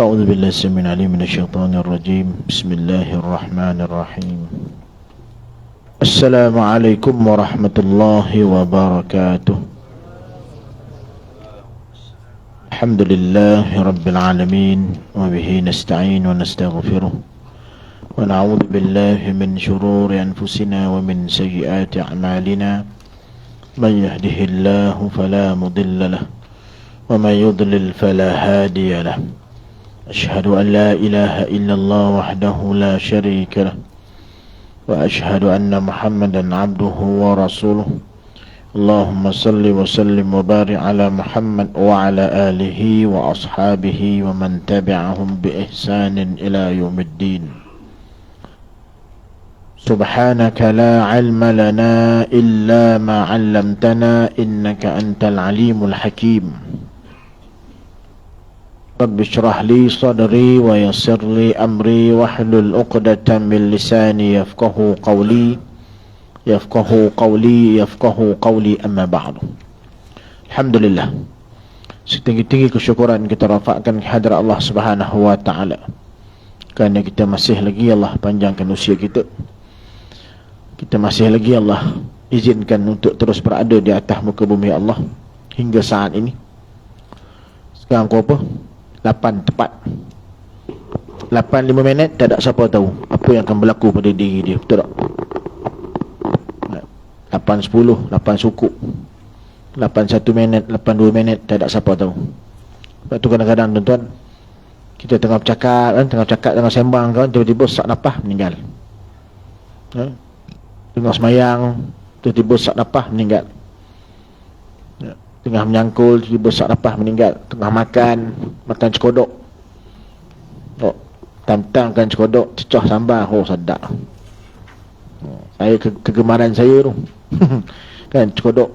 أعوذ بالله السميع العليم من الشيطان الرجيم. بسم الله الرحمن الرحيم. السلام عليكم ورحمة الله وبركاته. الحمد لله رب العالمين، وبه نستعين ونستغفره، ونعوذ بالله من شرور أنفسنا ومن سيئات أعمالنا. من يهده الله فلا مضل له، ومن يضلل فلا هادي له. أشهد أن لا إله إلا الله وحده لا شريك له، وأشهد أن محمدا عبده ورسوله. اللهم صل وسلم وبارك على محمد وعلى آله وأصحابه ومن تبعهم بإحسان إلى يوم الدين. سبحانك لا علم لنا إلا ما علمتنا، إنك أنت العليم الحكيم. رب اشرح لي صدري ويسر لي أمري واحلل عقدة من لساني يفقهوا قولي أما بعد. Alhamdulillah, setinggi-tinggi kesyukuran kita rafakkan kehadrat Allah Subhanahu wa taala, kerana kita masih lagi Allah panjangkan usia kita. Kita masih lagi Allah izinkan untuk terus berada di atas muka bumi Allah hingga saat ini. Sekarang pukul apa? 8 tepat, 8:05 tak ada siapa tahu apa yang akan berlaku pada diri dia, betul tak? 8:10, 8 suku, 8:01 minit, 8:02 minit, tak ada siapa tahu. Sebab tu kadang-kadang tuan-tuan, kita tengah bercakap, tengah sembang kan, tiba-tiba sesak nafas meninggal. Tengah semayang, tiba-tiba sesak nafas meninggal. Tengah menyangkul, tiba-tiba sesak nafas meninggal. Tengah makan cekodok, tam-tamkan cekodok, cecah sambal, sedap. Saya kegemaran saya tu kan, cekodok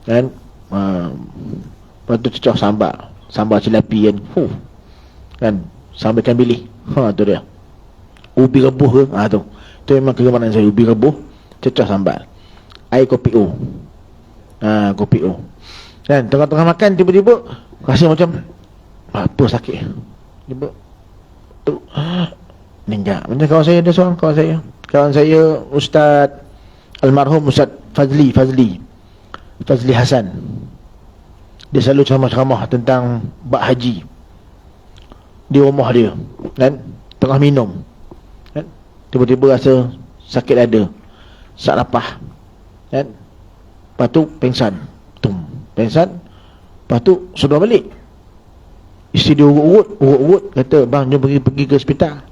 kan, lepas tu cecah sambal cilapi kan, kan, sambal ikan bilis, tu dia. Ubi rebus ke, tu memang kegemaran saya, ubi rebus, cecah sambal, air kopi O, kopi O kan. Tengah-tengah makan tiba-tiba rasa macam apa sakit, tiba tu meninggal. Macam kawan saya ada seorang, kawan saya Ustaz almarhum Ustaz Fazli Hasan. Dia selalu ceramah-ceramah tentang bab haji di rumah dia kan, tengah minum kan, tiba-tiba rasa sakit dada, sesak nafas kan, lepas tu pengsan, lepas tu sudah balik. Isteri dia urut, kata bang jom pergi ke hospital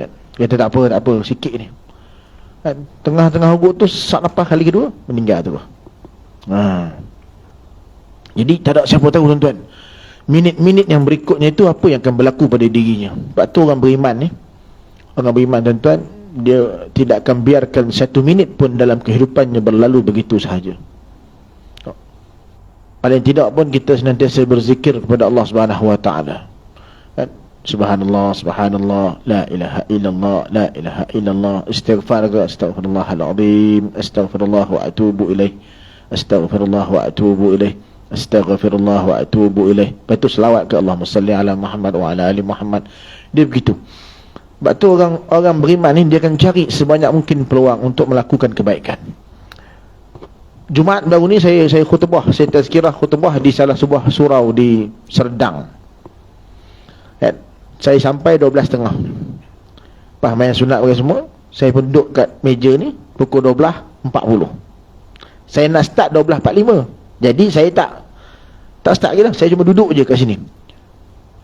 kan. Kata tak apa sikit ni kan. Tengah-tengah urut tu sesak nafas kali kedua, meninggal tu. Jadi tak ada siapa tahu tuan-tuan, minit-minit yang berikutnya itu apa yang akan berlaku pada dirinya. Sebab tu orang beriman tuan-tuan, dia tidak akan biarkan satu minit pun dalam kehidupannya berlalu begitu sahaja. Paling tidak pun kita senantiasa berzikir kepada Allah Subhanahu wa taala kan? Subhanallah, subhanallah, la ilaha illallah, la ilaha illallah, astaghfirullahalazim, astaghfirullah wa atubu ilaih, astaghfirullah wa atubu ilaih, astaghfirullah wa atubu ilaih. Lepas tu selawat ke Allahumma salli ala Muhammad wa ala ali Muhammad. Dia begitu. Sebab tu orang beriman ni dia akan cari sebanyak mungkin peluang untuk melakukan kebaikan. Jumaat baru ni saya khutbah, saya tazkirah khutbah di salah sebuah surau di Serdang. Saya sampai 12.30. Lepas main sunat bagi semua, saya pun duduk kat meja ni pukul 12.40. Saya nak start 12.45. Jadi saya tak start lagi dah. Saya cuma duduk je kat sini.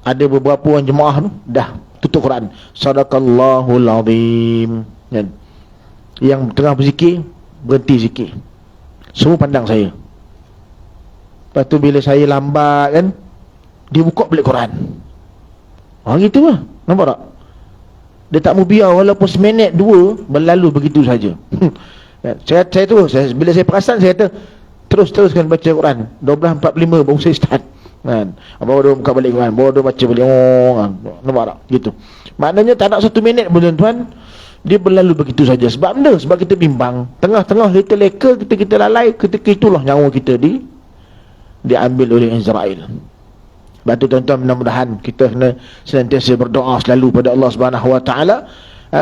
Ada beberapa orang jemaah tu dah tutup Quran. Sadaqallahul azim kan. Yang tengah berzikir berhenti zikir. Semua pandang saya. Lepas tu bila saya lambat kan, dia buka balik Quran. Gitu lah. Nampak tak? Dia tak mau biar walaupun seminit dua berlalu begitu saja. Saya terus, bila saya perasan, saya kata teruskan baca Quran. 12.45 baru saya start kan. Baru dia buka balik Quran, baru dia baca balik. Nampak tak? Gitu. Maknanya tak nak 1 minit pun tuan-tuan, dia berlalu begitu saja. Sebab benda, sebab kita bimbang. Tengah-tengah kita leka, kita lalai, ketika itulah nyawa kita diambil oleh Israel. Sebab tu tuan-tuan, mudah-mudahan kita kena senantiasa berdoa selalu pada Allah Subhanahu Wa Taala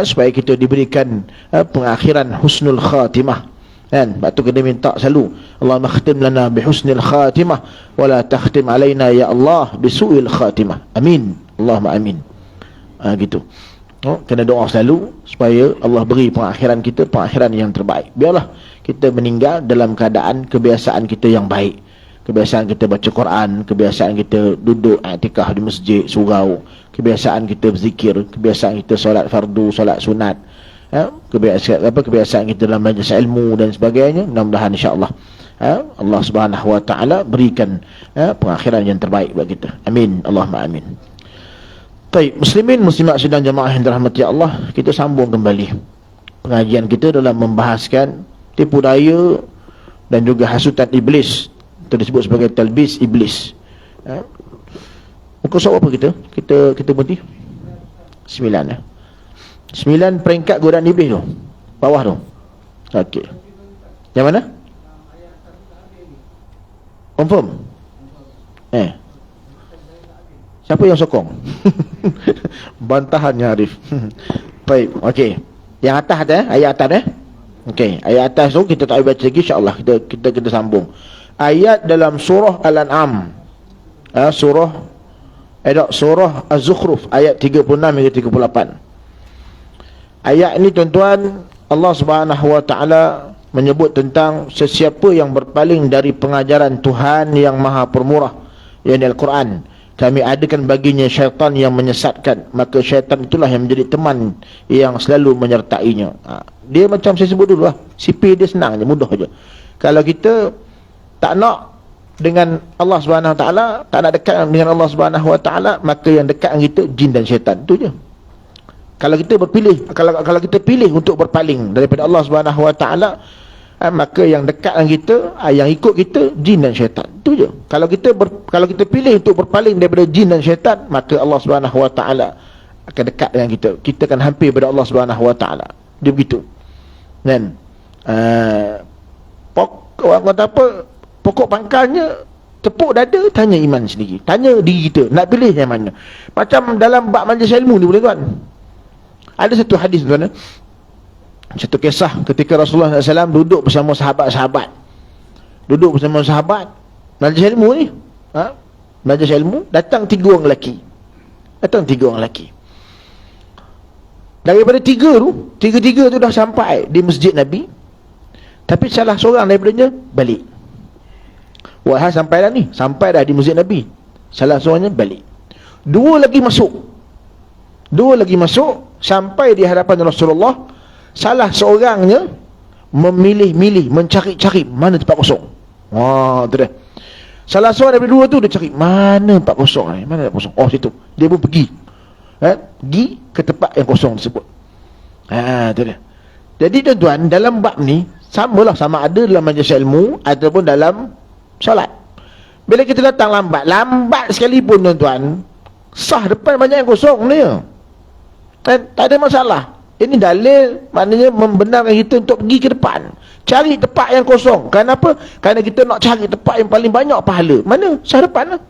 supaya kita diberikan pengakhiran husnul khatimah. Kan? Sebab tu kena minta selalu, Allahumma khtim lana bihusnil khatimah wa la takhtim alaina ya Allah bisu'il khatimah. Amin. Allahumma amin. Gitu. Kena doa selalu supaya Allah beri pengakhiran kita pengakhiran yang terbaik. Biarlah kita meninggal dalam keadaan kebiasaan kita yang baik. Kebiasaan kita baca Quran, kebiasaan kita duduk i'tikaf di masjid, surau, kebiasaan kita berzikir, kebiasaan kita solat fardu, solat sunat, kebiasaan kita dalam majlis ilmu dan sebagainya. Mudah-mudahan insya-Allah Allah Subhanahu Wa Taala berikan pengakhiran yang terbaik bagi kita. Amin. Allahumma amin. Baik, muslimin muslimat sidang jemaah yang dirahmati Allah, kita sambung kembali pengajian kita dalam membahaskan tipu daya dan juga hasutan iblis, itu disebut sebagai talbis iblis. Muka surat apa kita? Kita berhenti 9 9 peringkat godaan iblis tu. Bawah tu. Okey. Yang mana? Confirm? Siapa yang sokong? Bantahannya Arif. Baik, okey. Yang atas ayat atas okey, ayat atas tu kita tak baca lagi, insya-Allah kita sambung. Ayat dalam surah Al-An'am. Surah Az-Zukhruf ayat 36 hingga 38. Ayat ini tuan-tuan, Allah Subhanahu Wa Taala menyebut tentang sesiapa yang berpaling dari pengajaran Tuhan yang Maha Pemurah, yakni Al-Quran. Kami adakan baginya syaitan yang menyesatkan, maka syaitan itulah yang menjadi teman yang selalu menyertainya. Dia macam saya sebut dulu lah, sipir dia senang je, mudah je. Kalau kita tak nak dengan Allah Subhanahu Wa Taala, tak nak dekat dengan Allah Subhanahu Wa Taala, maka yang dekat dengan kita jin dan syaitan, itu je. Kalau kita berpilih, kalau kita pilih untuk berpaling daripada Allah Subhanahu Wa Taala, maka yang dekat dengan kita, yang ikut kita, jin dan syaitan, itu je. Kalau kita pilih untuk berpaling daripada jin dan syaitan, maka Allah Subhanahu Wa Taala akan dekat dengan kita. Kita akan hampir pada Allah Subhanahu Wa Taala. Dia begitu. Dan orang kata apa, pokok pangkalnya tepuk dada, tanya iman sendiri, tanya diri kita nak pilih yang mana. Macam dalam bab majlis ilmu ni, boleh tuan, ada satu hadis tuan, satu kisah ketika Rasulullah SAW duduk bersama sahabat-sahabat, majlis ilmu ni, majlis ilmu, datang tiga orang lelaki. Daripada tiga-tiga tu dah sampai di masjid Nabi, tapi salah seorang daripadanya balik. Wahai sampai dah di masjid Nabi, salah seorangnya balik. Dua lagi masuk sampai di hadapan Rasulullah. Salah seorangnya memilih-milih, mencari-cari mana tempat kosong. Tu dah. Salah seorang daripada dua tu dia cari mana tempat kosong, mana tempat kosong. Situ. Dia pun pergi. Pergi ke tempat yang kosong tersebut. Tu dia. Jadi tuan-tuan, dalam bab ni sama ada dalam majlis ilmu ataupun dalam solat. Bila kita datang lambat sekalipun tuan-tuan, sah depan banyak yang kosong dia. Tak ada masalah. Ini dalil, maknanya membenarkan kita untuk pergi ke depan, cari tempat yang kosong. Kenapa? Kerana kita nak cari tempat yang paling banyak pahala. Mana? Sah depan lah.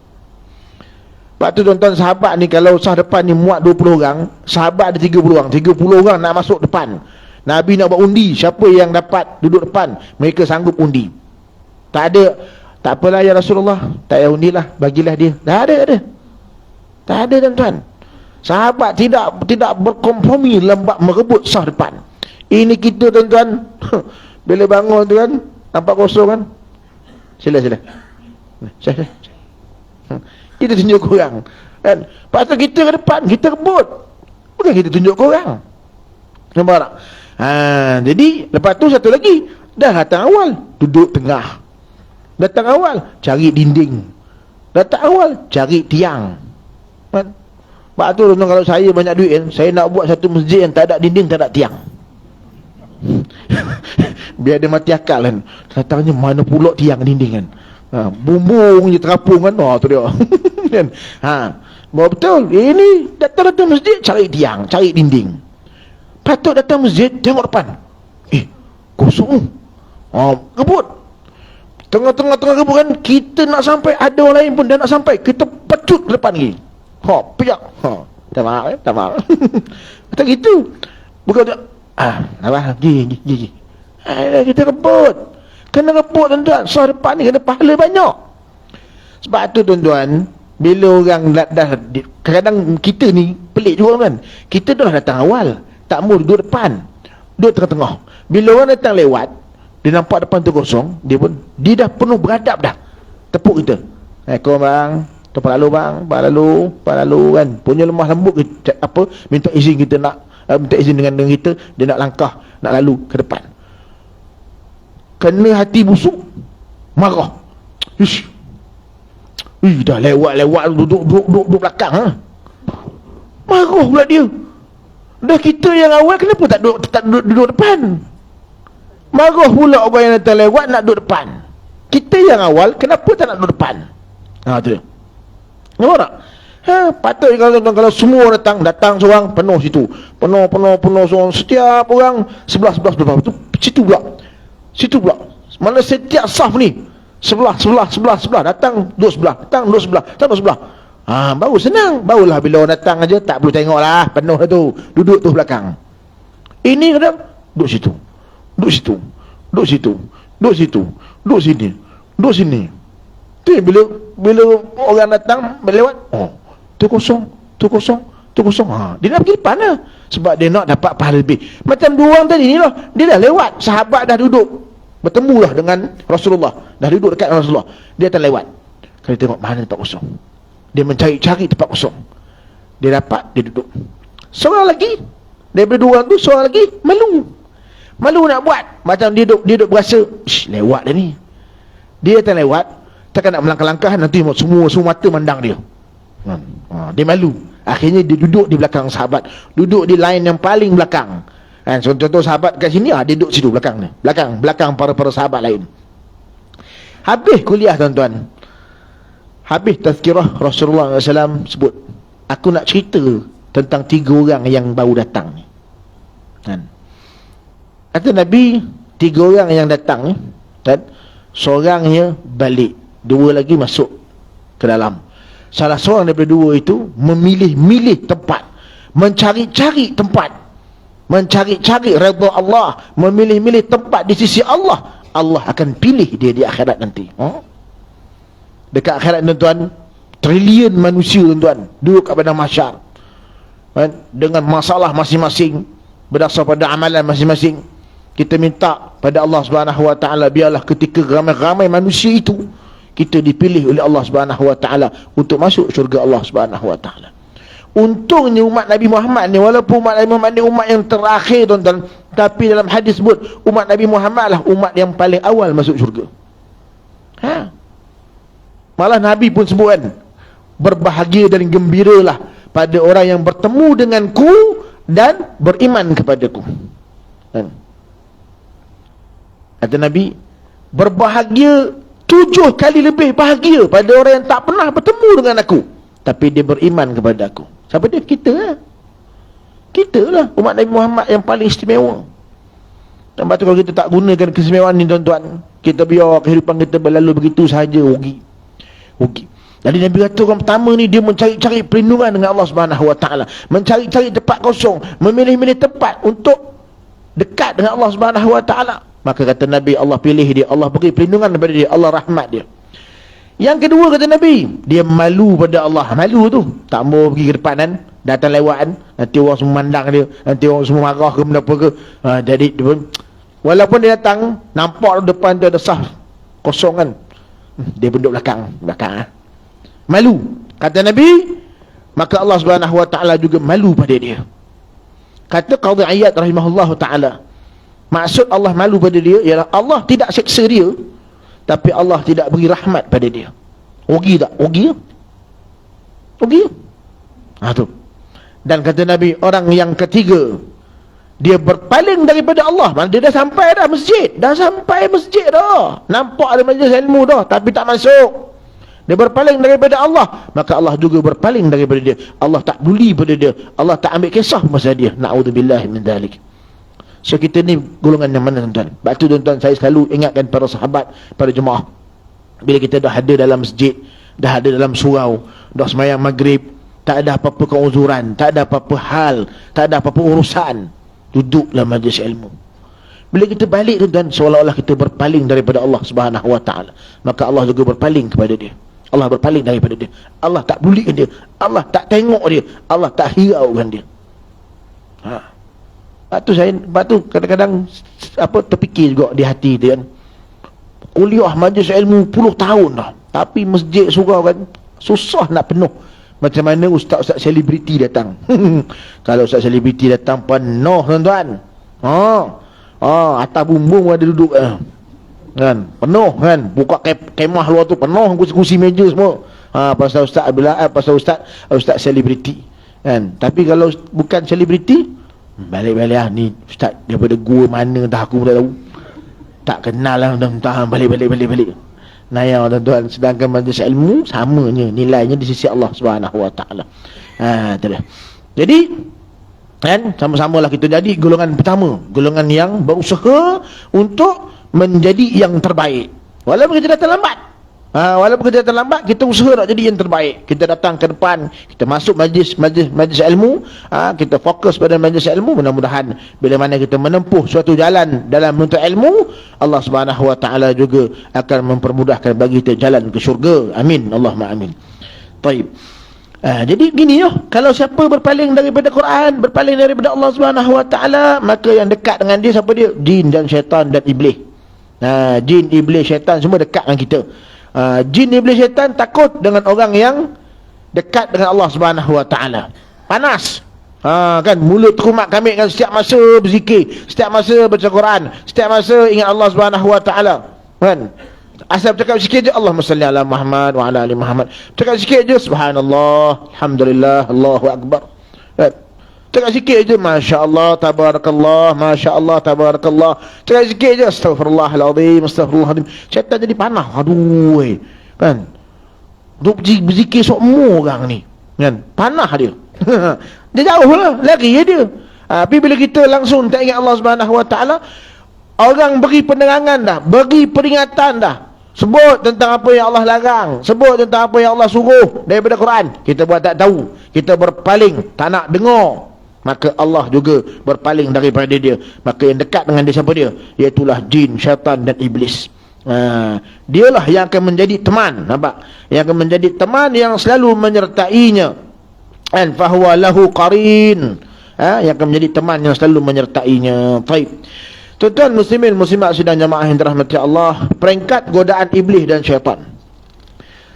Sebab tu tuan-tuan, sahabat ni kalau sah depan ni muat 20 orang, sahabat ada 30 orang, 30 orang nak masuk depan. Nabi nak buat undi, siapa yang dapat duduk depan, mereka sanggup undi. Tak apalah ya Rasulullah, tak payah undilah, bagilah dia. Tak ada tuan-tuan. Sahabat tidak berkompromi dalam bab merebut sah depan. Ini kita tuan-tuan, bila bangun tu kan, nampak kosong kan, sila. Kita tunjuk korang kan. Lepas tu kita ke depan, kita rebut, bukan kita tunjuk korang. Nampak tak? Jadi lepas tu satu lagi, dah datang awal, duduk tengah. Datang awal, cari dinding. Datang awal, cari tiang kan? Sebab tu kalau saya banyak duit kan, saya nak buat satu masjid yang tak ada dinding, tak ada tiang. Biar dia mati akal kan. Datangnya mana pula tiang dinding kan. Bumbung je terapung kan. Tu dia. Kan? Betul. Ini datang masjid, cari tiang, cari dinding. Patut datang masjid, tengok depan. Kosong. Rebut. Tengah-tengah kebun kan, kita nak sampai, ada orang lain pun dah nak sampai, kita pecut ke depan lagi. Piak. Tak maaf, tak maaf. Kata gitu. Bukan tu. Nampak, gigi. Kita rebut. Kena rebut tuan-tuan. So depan ni kena pahala banyak. Sebab tu tuan-tuan, bila orang dah kadang kita ni pelik juga kan. Kita dah datang awal, tak mau duduk depan, duduk tengah-tengah. Bila orang datang lewat, dia nampak depan tu kosong, dia dah penuh beradab dah. Tepuk kita. Assalamualaikum bang, tempat lalu kan. Punya lemah lembut apa, minta izin kita nak minta izin dengan kita, dia nak langkah, nak lalu ke depan. Kena hati busuk, marah. Ish. Dah lewat duduk belakang. Marah pula dia. Dah kita yang awal, kenapa tak duduk depan? Marah pula orang yang datang lewat nak duduk depan. Kita yang awal, kenapa tak nak duduk depan? Tu dia. Nampak tak? Patut kalau semua datang seorang, penuh situ. Penuh seorang, setiap orang sebelah tu, situ pula. Mana setiap saf ni sebelah datang duduk sebelah. Baru senang. Barulah bila orang datang aja tak perlu tengok lah, penuh dah tu, duduk tu belakang. Ini kadang duduk situ, duduk sini. Tu bila orang datang berlewat, tu kosong. Dia nak pergi depan lah, sebab dia nak dapat pahala lebih. Macam dua orang tadi ni lah, dia dah lewat, sahabat dah duduk, bertemulah dengan Rasulullah, dah duduk dekat Rasulullah, dia akan lewat. Kalau tengok mana tempat kosong, dia mencari-cari tempat kosong, dia dapat, dia duduk. Seorang lagi daripada dua orang tu, seorang lagi malu nak buat, macam dia duduk berasa, lewat dah ni. Dia akan lewat, takkan nak melangkah-langkah, nanti semua mata mandang dia. Dia malu. Akhirnya dia duduk di belakang sahabat, duduk di line yang paling belakang. Contoh sahabat kat sini, dia duduk situ belakang ni, belakang para sahabat lain. Habis kuliah tuan-tuan, habis tazkirah, Rasulullah SAW sebut, aku nak cerita tentang 3 orang yang baru datang ni. Kata Nabi, 3 orang yang datang ni, seorangnya balik, 2 lagi masuk ke dalam. Salah seorang daripada 2 itu memilih-milih tempat, mencari-cari tempat, mencari-cari redha Allah, memilih-milih tempat di sisi Allah. Allah akan pilih dia di akhirat nanti. Dekat akhirat tuan-tuan, trilion manusia tuan-tuan duduk kat padang mahsyar, dengan masalah masing-masing, berdasar pada amalan masing-masing. Kita minta pada Allah Subhanahu Wa Taala, biarlah ketika ramai-ramai manusia itu, kita dipilih oleh Allah Subhanahu Wa Taala untuk masuk syurga Allah Subhanahu Wa Taala. Untungnya umat Nabi Muhammad ni, walaupun umat Nabi Muhammad ni umat yang terakhir tuan-tuan, tapi dalam hadis sebut umat Nabi Muhammad lah umat yang paling awal masuk syurga. Malah Nabi pun sebut kan, berbahagia dan gembiralah pada orang yang bertemu denganku dan beriman kepadaku. Kata Nabi, berbahagia 7 kali lebih bahagia pada orang yang tak pernah bertemu dengan aku, tapi dia beriman kepada aku. Siapa dia? Kita lah. Kita lah umat Nabi Muhammad yang paling istimewa. Dan lepas tu kalau kita tak gunakan keistimewaan ni tuan-tuan, kita biar kehidupan kita berlalu begitu sahaja, rugi. Jadi Nabi kata orang pertama ni, dia mencari-cari perlindungan dengan Allah Subhanahu Wa Taala, mencari-cari tempat kosong, memilih-milih tempat untuk dekat dengan Allah Subhanahu Wa Taala. Maka kata Nabi, Allah pilih dia, Allah beri perlindungan kepada dia, Allah rahmat dia. Yang kedua kata Nabi, dia malu pada Allah. Malu tu tak mau pergi ke depan kan, datang lewat kan, nanti orang semua mandang dia, nanti orang semua marah ke benda apa ke. Jadi dia pun, walaupun dia datang, nampak depan tu ada saf kosong kan, dia pun duduk belakang. Malu. Kata Nabi, maka Allah Subhanahu Wa Taala juga malu pada dia. Kata Qadhi Iyad rahimahullah ta'ala, maksud Allah malu pada dia ialah Allah tidak seksa dia, tapi Allah tidak beri rahmat pada dia. Rugi tak? Rugi. Tu. Dan kata Nabi, orang yang ketiga, dia berpaling daripada Allah. Dia dah sampai dah masjid, nampak ada majlis ilmu dah, tapi tak masuk. Dia berpaling daripada Allah, maka Allah juga berpaling daripada dia. Allah tak peduli pada dia, Allah tak ambil kisah pasal dia. Na'udzubillah min dzalik. So kita ni golongan yang mana tuan-tuan? Sebab tu tuan-tuan, saya selalu ingatkan para sahabat, para jemaah, Bila kita dah ada dalam masjid, dah ada dalam surau, dah sembahyang maghrib, tak ada apa-apa keuzuran, tak ada apa-apa hal, tak ada apa-apa urusan, duduk dalam majlis ilmu. Bila kita balik tuan-tuan, seolah-olah kita berpaling daripada Allah Subhanahu wa taala, maka Allah juga berpaling kepada dia. Allah berpaling daripada dia. Allah tak pedulikan dia. Allah tak tengok dia. Allah tak hiraukan dia. Sebab tu kadang-kadang terfikir juga di hati dia kan. Kuliah majlis ilmu puluh tahun dah, tapi masjid surau kan susah nak penuh. Macam mana ustaz-ustaz selebriti datang. Kalau ustaz selebriti datang penuh tuan-tuan. Atas bumbung ada duduk kan, penuh kan, buka kemah luar tu penuh, kursi-kursi meja semua. Pasal ustaz pasal ustaz selebriti kan. Tapi kalau bukan selebriti, balik-balik ni ustaz daripada gua mana dah aku tak tahu, tak kenal lah, dah balik. Naya tuan-tuan, sedangkan majlis ilmu samanya nilainya di sisi Allah Subhanahu wa taala. Jadi kan, sama-samalah kita jadi golongan pertama, golongan yang berusaha untuk menjadi yang terbaik. Walaupun kita datang lambat, kita usaha nak jadi yang terbaik. Kita datang ke depan, kita masuk majlis ilmu, kita fokus pada majlis ilmu. Mudah-mudahan bila mana kita menempuh suatu jalan dalam menuntut ilmu, Allah Subhanahu wa taala juga akan mempermudahkan bagi kita jalan ke syurga. Amin, Allahumma amin. Baik. Jadi gini kalau siapa berpaling daripada Quran, berpaling daripada Allah Subhanahu wa taala, maka yang dekat dengan dia siapa dia? Jin dan syaitan dan iblis. Jin, iblis, syaitan semua dekat dengan kita. Jin, iblis, syaitan takut dengan orang yang dekat dengan Allah Subhanahu wa taala. Panas. Kan mulut terumak kami kan, setiap masa berzikir, setiap masa baca Quran, setiap masa ingat Allah Subhanahu wa taala. Kan? Asal bercakap sikit je Allahumma salli ala Muhammad wa ala ali Muhammad. Cakap sikit je subhanallah, alhamdulillah, Allahu akbar. Kan? Cakap sikit je masya-Allah, tabarakallah, masya-Allah, tabarakallah. Cakap sikit je astaghfirullahalazim, astaghfirullahalazim. Syaitan jadi panah. Aduh kan. Duk berzikir semua orang ni. Kan? Panah dia. Dia jauh lah, lari dia. Tapi bila kita langsung tak ingat Allah Subhanahu wa taala, orang beri penerangan dah, beri peringatan dah. Sebut tentang apa yang Allah larang, sebut tentang apa yang Allah suruh daripada Quran, kita buat tak tahu, kita berpaling, tak nak dengar, maka Allah juga berpaling daripada dia. Maka yang dekat dengan dia siapa dia? Iaitulah jin, syaitan dan iblis. Dialah yang akan menjadi teman, nampak? Yang akan menjadi teman yang selalu menyertainya. An fahuwa lahu qarin. Yang akan menjadi teman yang selalu menyertainya. Baik. Tuan-tuan muslimin muslimat sidang jamaah yang dirahmati Allah, peringkat godaan iblis dan syaitan.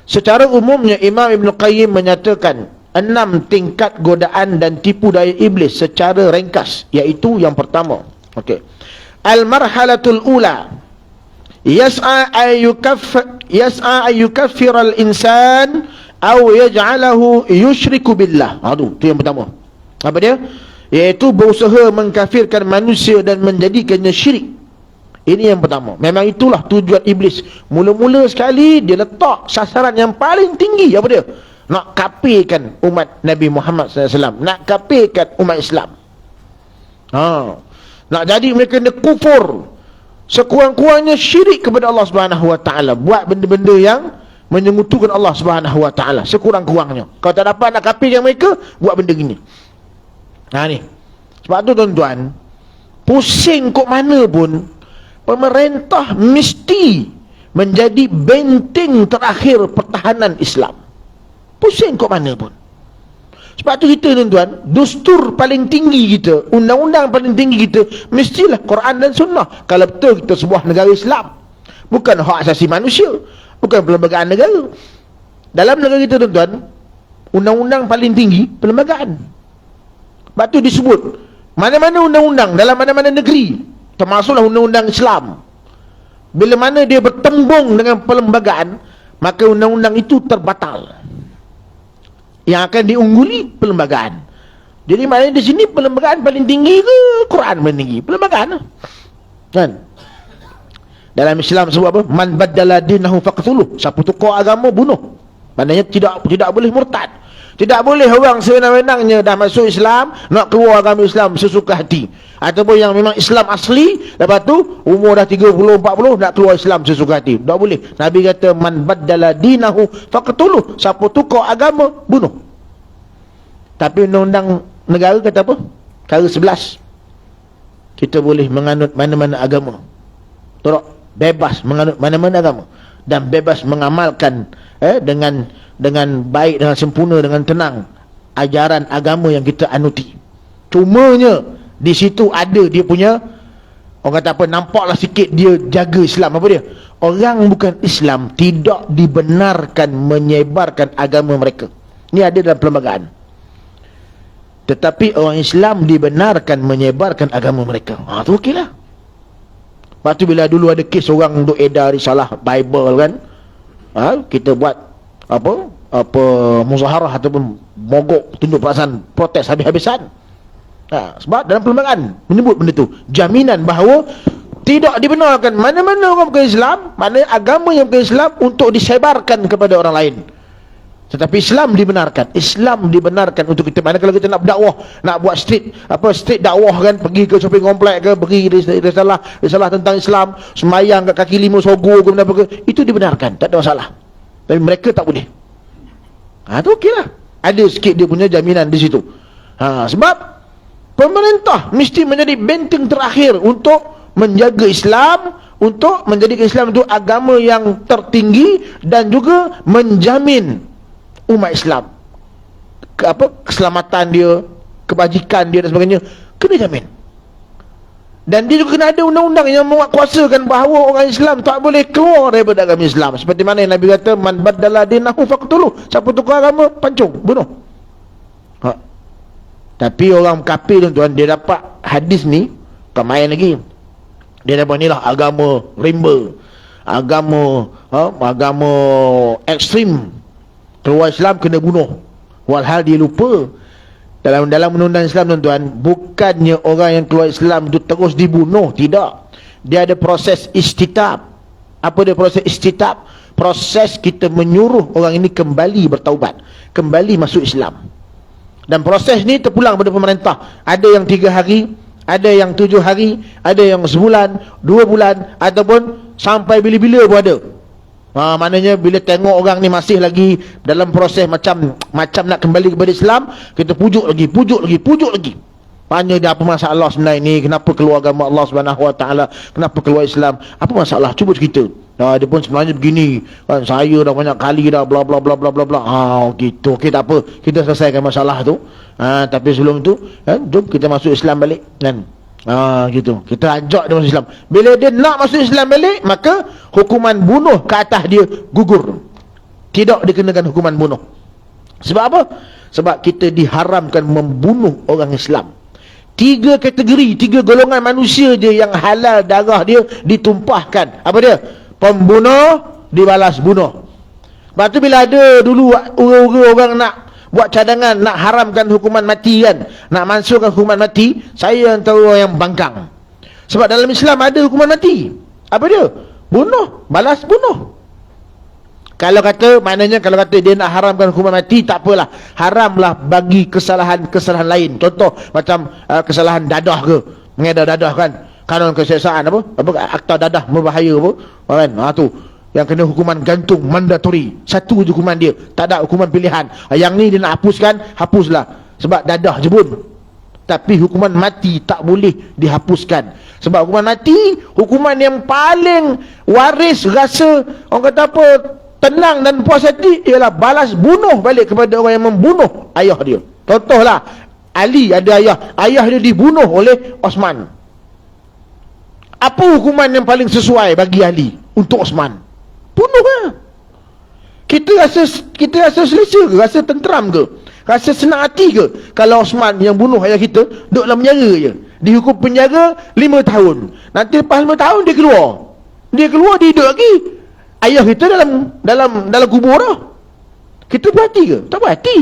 Secara umumnya Imam Ibn Qayyim menyatakan 6 tingkat godaan dan tipu daya iblis secara ringkas, iaitu yang pertama. Okey. Al-marhalatul ula yas'a ayyukaffir al-insan aw yaj'alahu yushriku billah. Itu yang pertama. Apa dia? Iaitu berusaha mengkafirkan manusia dan menjadikannya syirik. Ini yang pertama. Memang itulah tujuan iblis. Mula-mula sekali dia letak sasaran yang paling tinggi. Apa dia? Nak kafirkan umat Nabi Muhammad SAW, nak kafirkan umat Islam. Nak jadi mereka ni kufur, sekurang-kurangnya syirik kepada Allah Subhanahu wa taala, buat benda-benda yang menyekutukan Allah Subhanahu wa taala sekurang-kurangnya. Kalau tak dapat nak kafirkan mereka, buat benda gini. Ni. Sebab tu tuan-tuan, pusing kok mana pun, pemerintah mesti menjadi benteng terakhir pertahanan Islam. Pusing kok mana pun. Sebab tu kita tuan-tuan, dustur paling tinggi kita, undang-undang paling tinggi kita, mestilah Quran dan Sunnah. Kalau betul kita sebuah negara Islam, bukan hak asasi manusia, bukan perlembagaan negara. Dalam negara kita tuan-tuan, undang-undang paling tinggi perlembagaan. Sebab tu disebut mana-mana undang-undang dalam mana-mana negeri, termasuklah undang-undang Islam, bila mana dia bertembung dengan perlembagaan, maka undang-undang itu terbatal. Yang akan diungguli perlembagaan. Jadi maknanya di sini perlembagaan paling tinggi ke Quran paling tinggi? Perlembagaan kan? Dalam Islam sebut apa? Man baddala dinahu faqtuluh. Siapa tukar agama, bunuh. Maknanya tidak boleh murtad. Tidak boleh orang sewenang-wenangnya dah masuk Islam, nak keluar agama Islam sesuka hati. Ataupun yang memang Islam asli, lepas tu umur dah 30, 40 nak keluar Islam sesuka hati. Tak boleh. Nabi kata man baddala dinahu faqtuluh. Siapa tukar agama, bunuh. Tapi undang-undang negara kata apa? Cara 11. Kita boleh menganut mana-mana agama. Bebas menganut mana-mana agama dan bebas mengamalkan dengan baik, dengan sempurna, dengan tenang ajaran agama yang kita anuti. Cumanya di situ ada dia punya, orang kata apa, nampaklah sikit dia jaga Islam. Apa dia? Orang bukan Islam tidak dibenarkan menyebarkan agama mereka. Ini ada dalam perlembagaan. Tetapi orang Islam dibenarkan menyebarkan agama mereka. Tu okeylah. Lepas tu bila dulu ada kes orang duk edar risalah Bible kan, kita buat apa muzaharah ataupun mogok, tunjuk perasaan protes habis-habisan. Sebab dalam perlembagaan menyebut benda tu, jaminan bahawa tidak dibenarkan mana-mana orang bukan Islam, mana agama yang bukan Islam untuk disebarkan kepada orang lain. Tetapi Islam dibenarkan untuk kita. Mana kalau kita nak berdakwah, nak buat street dakwah kan, pergi ke shopping komplek ke, beri risalah tentang Islam, semayang kat kaki lima sogo ke, benda apa ke, itu dibenarkan, tak ada masalah. Tapi mereka tak boleh. Tu okeylah. Ada sikit dia punya jaminan di situ. Sebab pemerintah mesti menjadi benteng terakhir untuk menjaga Islam, untuk menjadikan Islam itu agama yang tertinggi dan juga menjamin umat Islam keselamatan dia, kebajikan dia dan sebagainya kena jamin. Dan dia juga kena ada undang-undang yang menguatkuasakan bahawa orang Islam tak boleh keluar daripada agama Islam. Seperti mana yang Nabi kata man baddala dinahu faqtuluh. Siapa tukar agama, pancung, bunuh. Tapi orang kafir tuan, dia dapat hadis ni, bukan main lagi. Dia dapat ni lah agama rimba, agama ekstrim. Keluar Islam kena bunuh. Walhal dia lupa dalam undang-undang Islam tuan-tuan, bukannya orang yang keluar Islam itu terus dibunuh, tidak. Dia ada proses istitab. Apa dia proses istitab? Proses kita menyuruh orang ini kembali bertaubat, kembali masuk Islam. Dan proses ni terpulang pada pemerintah. Ada yang 3 hari, ada yang 7 hari, ada yang sebulan, 2 bulan, ataupun sampai bila-bila pun ada. Maknanya bila tengok orang ni masih lagi dalam proses macam nak kembali kepada Islam, kita pujuk lagi. Tanya dia apa masalah sebenarnya ni, kenapa keluar agama Allah Subhanahu Wa Taala, kenapa keluar Islam, apa masalah, cuba cerita. Dia pun sebenarnya begini kan, saya dah banyak kali dah bla bla bla bla bla bla. Gitu. Okey, tak apa, kita selesaikan masalah tu. Tapi sebelum tu jom kita masuk Islam balik kan. Gitu. Kita ajak dia masuk Islam. Bila dia nak masuk Islam balik, maka hukuman bunuh ke atas dia gugur. Tidak dikenakan hukuman bunuh. Sebab apa? Sebab kita diharamkan membunuh orang Islam. 3 kategori, 3 golongan manusia je yang halal darah dia ditumpahkan. Apa dia? Pembunuh dibalas bunuh. Lepas tu bila ada dulu orang nak buat cadangan nak haramkan hukuman mati kan, nak mansuhkan hukuman mati, saya antara orang yang bangkang. Sebab dalam Islam ada hukuman mati. Apa dia? Bunuh, balas bunuh. Kalau kata dia nak haramkan hukuman mati, tak apalah, haramlah bagi kesalahan lain. Contoh macam kesalahan dadah ke, mengedar dadah kan, kanun keseksaan apa akta dadah berbahaya apa kan, tu yang kena hukuman gantung mandatori. Satu je hukuman dia, tak ada hukuman pilihan. Yang ni dia nak hapuskan, hapuslah, sebab dadah je pun. Tapi hukuman mati tak boleh dihapuskan. Sebab hukuman mati, hukuman yang paling waris rasa, orang kata apa, tenang dan puas hati, ialah balas bunuh balik kepada orang yang membunuh ayah dia. Contohlah, Ali ada ayah dia dibunuh oleh Osman. Apa hukuman yang paling sesuai bagi Ali untuk Osman? Bunuh. Kita rasa selesa ke? Rasa tenteram ke? Rasa senang hati ke kalau Osman yang bunuh ayah kita duduk dalam penjara je, dihukum penjara 5 tahun, nanti lepas 5 tahun dia keluar, dia hidup lagi, ayah kita dalam kubur dah. Kita berhati ke? Tak berhati.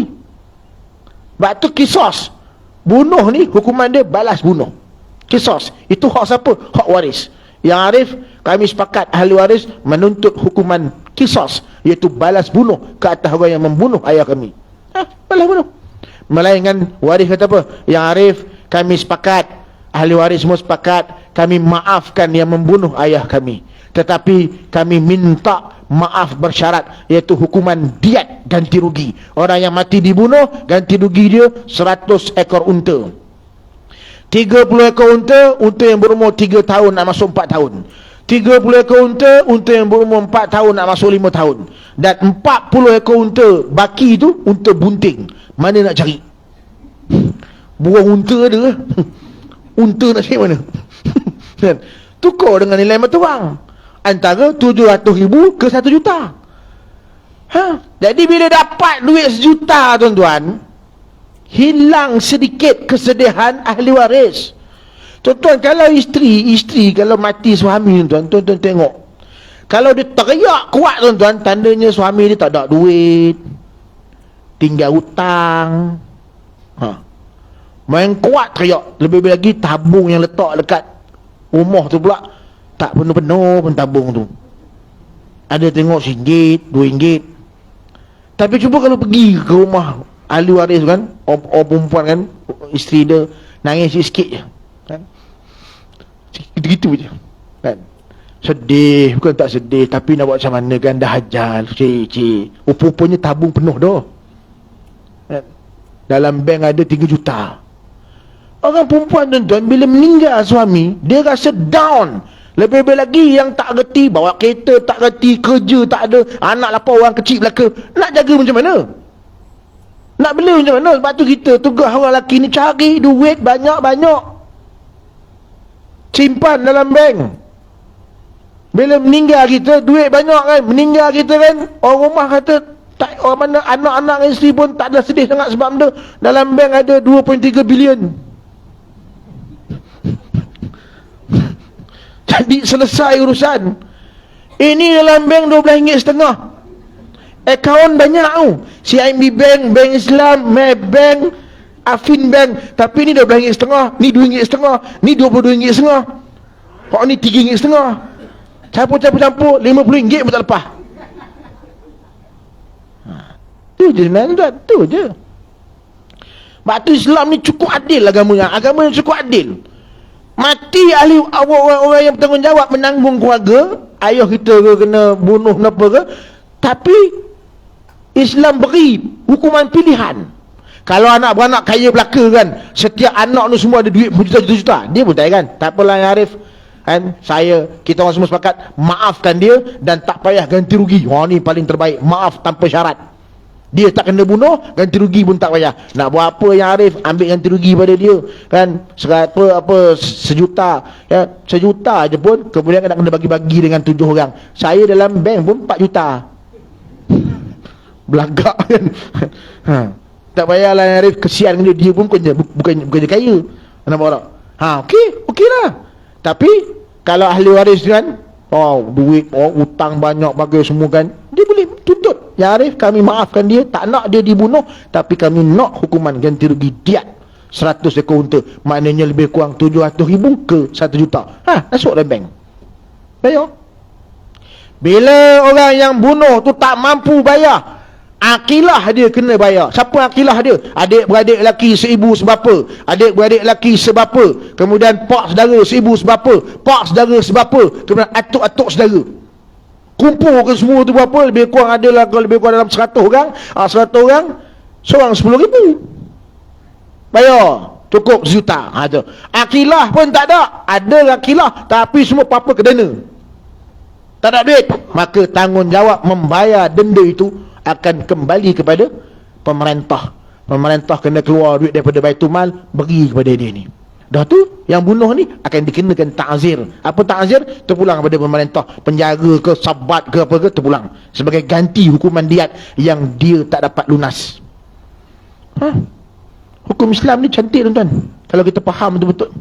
Sebab tu kisos bunuh ni, hukuman dia balas bunuh. Kisos itu hak siapa? Hak waris. Yang Arif, kami sepakat ahli waris menuntut hukuman kisos, iaitu balas bunuh ke atas orang yang membunuh ayah kami. Balas bunuh. Melainkan waris kata apa? Yang Arif, kami sepakat Ahli waris semua sepakat, kami maafkan yang membunuh ayah kami, tetapi kami minta maaf bersyarat, iaitu hukuman diat, ganti rugi. Orang yang mati dibunuh, ganti rugi dia 100 ekor unta, 30 ekor unta, unta yang berumur 3 tahun nak masuk 4 tahun, 30 ekor unta, unta yang berumur 4 tahun nak masuk 5 tahun, dan 40 ekor unta baki tu unta bunting. Mana nak cari? Buang unta ada. Unta nak cari mana? Tukar dengan nilai mata wang antara 700,000 ke 1 juta. Jadi bila dapat duit 1 juta, tuan-tuan, hilang sedikit kesedihan ahli waris. Tuan-tuan, kalau isteri kalau mati suami, tuan-tuan tengok, kalau dia teriak kuat, tuan-tuan, tandanya suami dia tak ada duit, tinggal hutang. Main kuat teriak. Lebih lagi tabung yang letak dekat rumah tu pula tak penuh-penuh pun tabung tu. Ada tengok RM1, RM2. Tapi cuba kalau pergi ke rumah ahli waris kan, orang perempuan kan, isteri dia nangis sikit je kan, gitu je kan. Sedih, bukan tak sedih, tapi nak buat macam mana kan, dah ajal, cik. Rupanya tabung penuh dah kan? Dalam bank ada 3 juta. Orang perempuan, tuan-tuan, bila meninggal suami, dia rasa down. Lebih-lebih lagi yang tak reti, bawa kereta tak reti, kerja tak ada, anak 8 orang kecil belaka, nak jaga macam mana? Nak bela macam mana? Sebab tu kita tugas orang lelaki ni cari duit banyak-banyak, simpan dalam bank. Bila meninggal kita, duit banyak kan, meninggal kita kan, orang rumah kata tak, orang mana anak-anak dan isteri pun tak ada sedih sangat sebab benda dalam bank ada 2.3 bilion. Jadi selesai urusan. Ini dalam bank RM12.5. Akaun banyak tau. CIMB Bank, Bank Islam, Maybank, Afin Bank. Tapi ni RM12.5, ni RM2.5, ni RM22.5, kok ni RM3.5. Campur-campur RM50 pun tak lepas. Tu je sebenarnya, tu je. Sebab tu Islam ni cukup adil agamanya. Agama yang cukup adil. Mati ahli orang yang bertanggungjawab menanggung keluarga, ayah kita ke kena bunuh apa ke, tapi Islam beri hukuman pilihan. Kalau anak beranak kaya belaka kan, setiap anak tu semua ada duit berjuta-juta, dia pun tak kan, tak apalah yang Arif kan, kita orang semua sepakat maafkan dia dan tak payah ganti rugi. Ni paling terbaik, maaf tanpa syarat. Dia tak kena bunuh, ganti rugi pun tak payah. Nak buat apa yang Arif, ambil ganti rugi pada dia kan, sejuta ya, 1 juta je pun, kemudian nak kena bagi-bagi dengan 7 orang. Saya dalam bank pun 4 juta. Belagak kan. Tak payahlah yang Arif, kesian dia, dia pun bukan kaya. Nampak tak? Okey lah. Tapi kalau ahli waris kan, duit, hutang banyak bagi semua kan, dia boleh tuntut. Ya Arif, kami maafkan dia, tak nak dia dibunuh, tapi kami nak hukuman ganti rugi diat 100 ekor unta. Maknanya lebih kurang 700,000 ke 1 juta. Masuk dalam bank, bayar. Bila orang yang bunuh tu tak mampu bayar, akilah dia kena bayar. Siapa akilah dia? Adik-beradik lelaki seibu sebapa, adik-beradik lelaki sebapa, kemudian pak saudara seibu sebapa, pak saudara sebapa, kemudian atuk-atuk saudara. Kumpul ke semua tu berapa? Lebih kurang adalah, kalau lebih kurang dalam 100 orang, 100 orang, seorang 10,000 bayar, cukup 1 juta. Akilah pun tak ada. Ada akilah, tapi semua apa-apa ke dana, tak ada duit. Maka tanggungjawab membayar denda itu akan kembali kepada pemerintah. Pemerintah kena keluar duit daripada Baitulmal, bagi kepada dia ni. Dah tu, yang bunuh ni akan dikenakan ta'zir. Apa ta'zir? Terpulang kepada pemerintah. Penjara ke, sabat ke apa ke, terpulang. Sebagai ganti hukuman diat yang dia tak dapat lunas. Hukum Islam ni cantik, tuan-tuan, kalau kita faham betul-betul.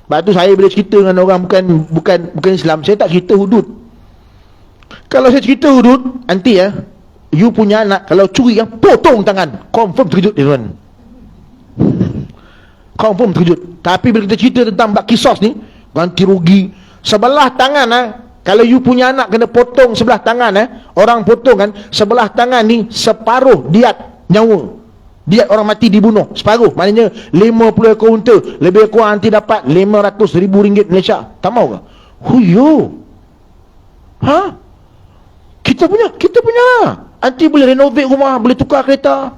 Sebab tu saya bila cerita dengan orang bukan Islam, saya tak cerita hudud. Kalau saya cerita hudud, nanti you punya anak kalau curi potong tangan, confirm terkejut dia, tuan. Confirm terkejut. Tapi bila kita cerita tentang bab kisos ni, ganti rugi sebelah tangan, kalau you punya anak kena potong sebelah tangan, orang potong kan sebelah tangan ni separuh diat nyawa. Diat orang mati dibunuh separuh, maknanya 50 ekor unta, lebih kurang nanti dapat 500,000 ringgit Malaysia. Tak mau ke? Huyo. Kita punya. Nanti boleh renovate rumah, boleh tukar kereta.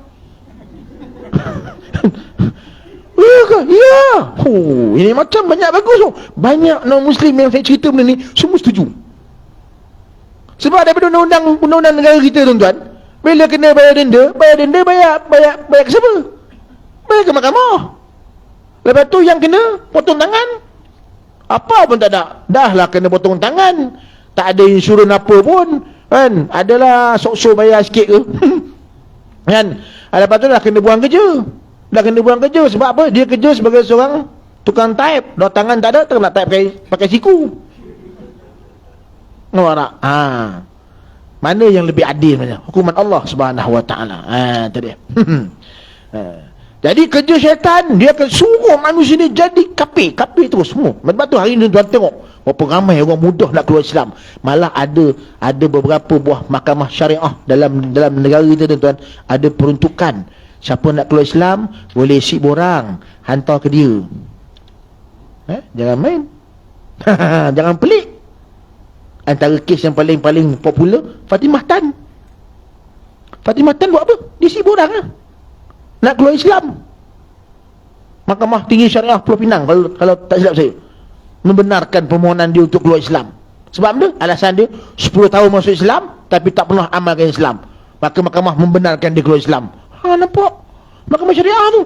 Ya ke? Ya. Ini macam banyak bagus. Banyak non-Muslim yang saya cerita benda ni semua setuju. Sebab daripada undang-undang negara kita, tuan-tuan, bila kena bayar denda bayar ke siapa? Bayar ke mahkamah. Lepas tu yang kena potong tangan. Apa pun tak ada. Dah lah kena potong tangan. Tak ada insurans apa pun. Kan? Adalah sok-sok bayar sikit ke. Kan? Lepas tu dah kena buang kerja. Sebab apa? Dia kerja sebagai seorang tukang type. Dah tangan tak ada, tak nak type pakai siku. Nampak tak? Mana yang lebih adil macam? Hukuman Allah Subhanahu Wa Taala. Tu dia. Jadi kerja syaitan, dia akan suruh manusia ni jadi kafir terus semua. Sebab tu hari ni tuan tengok berapa ramai orang mudah nak keluar Islam. Malah ada beberapa buah mahkamah syariah dalam negara kita, tuan-tuan, ada peruntukan. Siapa nak keluar Islam boleh sip borang, hantar ke dia. Jangan main. Jangan pelik. Antara kes yang paling popular, Fatimah Tan buat apa? Dia sibuk orang lah. Nak keluar Islam. Mahkamah Tinggi Syariah Pulau Pinang, kalau tak silap saya, membenarkan permohonan dia untuk keluar Islam. Sebab apa? Alasan dia 10 tahun masuk Islam tapi tak pernah amalkan Islam. Maka mahkamah membenarkan dia keluar Islam. Nampak? Mahkamah Syariah tu.